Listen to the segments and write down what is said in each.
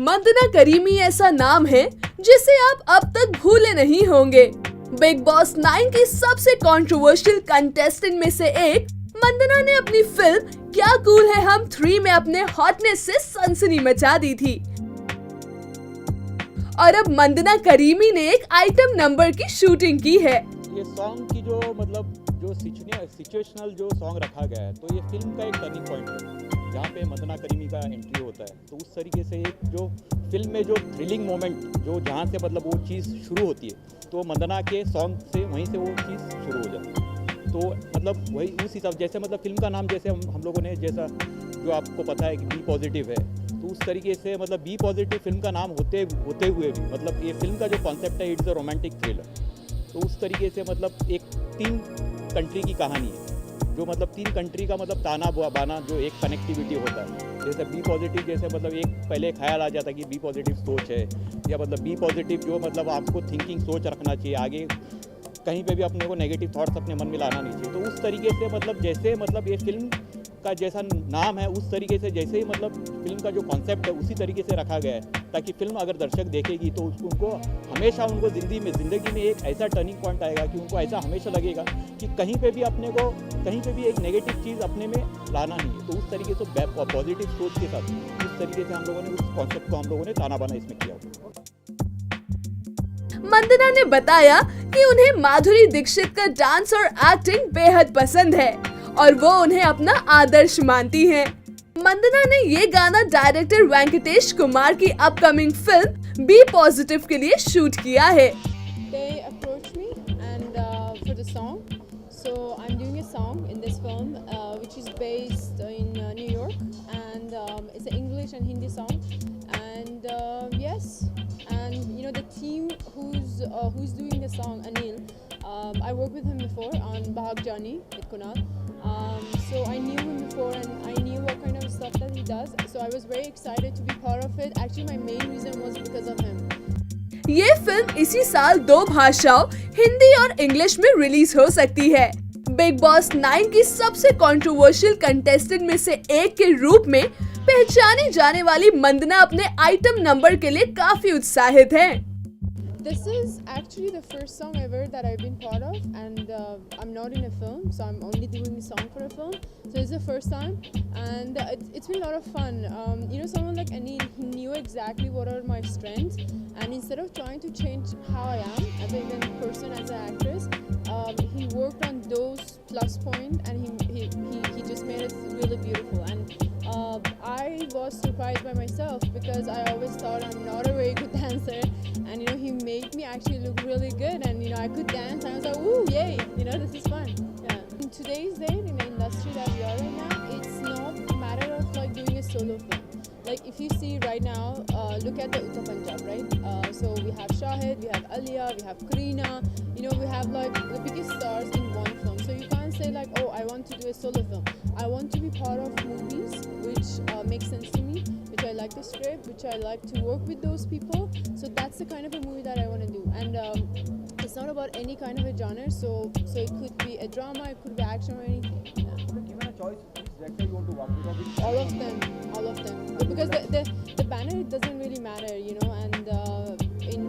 Mandhana creamy ऐसा नाम है जिसे आप अब तक भूले नहीं होंगे। बिग बॉस 9 की सबसे कंट्रोवर्शियल कंटेस्टेंट में से एक मंदना ने अपनी फिल्म क्या कूल है हम 3 में अपने हॉटनेस से सनसनी मचा दी थी। और अब मंदना करीमी ने एक आइटम नंबर की शूटिंग की है। ये सॉन्ग की जो सिचुएशनल जो सॉन्ग रखा गया है, तो ये फिल्म का एक टर्निंग पॉइंट है जहाँ पे मंदना करीमी का एंट्री होता है। तो उस तरीके से एक जो फिल्म में जो थ्रिलिंग मोमेंट जो जहाँ से वो चीज़ शुरू होती है, तो मंदना के सॉन्ग से वहीं से वो चीज़ शुरू हो जाती है। तो वही उस हिसाब जैसे फिल्म का नाम जैसे हम लोगों ने जैसा जो आपको पता है कि बी पॉजिटिव है, तो उस तरीके से बी पॉजिटिव फिल्म का नाम होते हुए भी ये फिल्म का जो कॉन्सेप्ट है, इट्स अ रोमांटिक थ्रिलर। तो उस तरीके से एक 3 कंट्री की कहानी है, जो 3 कंट्री का ताना बाना जो एक कनेक्टिविटी होता है। जैसे बी पॉजिटिव जैसे एक पहले ख्याल आ जाता है कि बी पॉजिटिव सोच है, या बी पॉजिटिव जो आपको थिंकिंग सोच रखना चाहिए, आगे कहीं पे भी अपने को नेगेटिव थॉट्स अपने मन में लाना नहीं चाहिए। तो उस तरीके से जैसे ये फिल्म का जैसा नाम है, उस तरीके से जैसे ही फिल्म का जो कॉन्सेप्ट है उसी तरीके से रखा गया है, ताकि फिल्म अगर दर्शक देखेगी तो उनको हमेशा ज़िंदगी में एक ऐसा टर्निंग पॉइंट आएगा कि उनको ऐसा हमेशा लगेगा कि कहीं पे भी अपने को कहीं पे भी एक नेगेटिव चीज़ अपने में लाना नहीं है। तो उस तरीके से पॉजिटिव सोच के साथ उस तरीके से हम लोगों ने उस कॉन्सेप्ट को हम लोगों ने ताना बाना इसमें किया। मंदना ने बताया कि उन्हें माधुरी दीक्षित का डांस और एक्टिंग बेहद पसंद है और वो उन्हें अपना आदर्श मानती हैं। मंदना ने ये गाना डायरेक्टर वेंकटेश कुमार की अपकमिंग फिल्म बी पॉजिटिव के लिए शूट किया है। They approached me and for the song, so I'm doing a song in this film which is based in New York, and it's an English and Hindi song, and yes, and you know the team who's doing the song, Anil. I worked with him before on Bahag Jani with Kunal. So I knew him before and I knew what kind of stuff that he does. So I was very excited to be part of it. Actually, my main reason was because of him. ये film इसी साल 2 भाषाओं हिंदी और English में release हो सकती है। Big boss 9 की सबसे कंट्रोवर्शियल कंटेस्टेंट में से एक के रूप में पहचानी जाने वाली मंदना अपने आइटम नंबर के लिए काफी उत्साहित हैं। This is actually the first song ever that I've been part of, and I'm not in a film, so I'm only doing a song for a film. So it's the first time, and it's been a lot of fun. You know, someone like Anil, he knew exactly what are my strengths, and instead of trying to change how I am as a even person, as an actress, he worked on those plus points, and he just made it really beautiful. And I was surprised by myself because I always thought I'm not a very good dancer, and you know he made me actually look really good, and you know I could dance. I was like, "Ooh, yay! You know this is fun." Yeah. In today's day, in the industry that we are right now, it's not a matter of doing a solo film. Like if you see right now, look at the Uttar Punjab, right? So we have Shahid, we have Alia, we have Kareena. You know we have the biggest stars in one film. So you can't say oh I want to do a solo film. I want to be part of movies which make sense to me, which I like the script, which I like to work with those people. So that's the kind of a movie that I want to do, and it's not about any kind of a genre. So it could be a drama, it could be action or anything. Yeah. Given a choice, which director you want to work with? All of them, because the banner, it doesn't really matter, you know. And in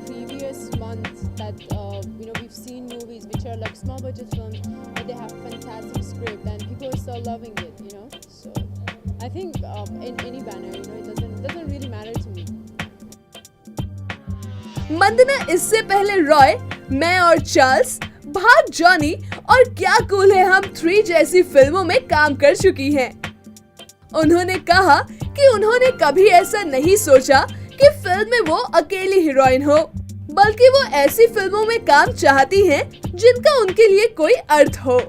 previous months that you know we've seen movies which are like small budget films, but they have fantastic script and people are still loving it, you know. So I think in any banner, you know, it doesn't really matter to me. Mandhana इससे पहले रॉय, मैं और Charles, भाग Johnny और क्या cool है हम 3 जैसी फिल्मों में काम कर चुकी हैं। उन्होंने कहा कि उन्होंने कभी ऐसा नहीं सोचा कि फिल्म में वो अकेली हीरोइन हो, बल्कि वो ऐसी फिल्मों में काम चाहती हैं जिनका उनके लिए कोई अर्थ हो।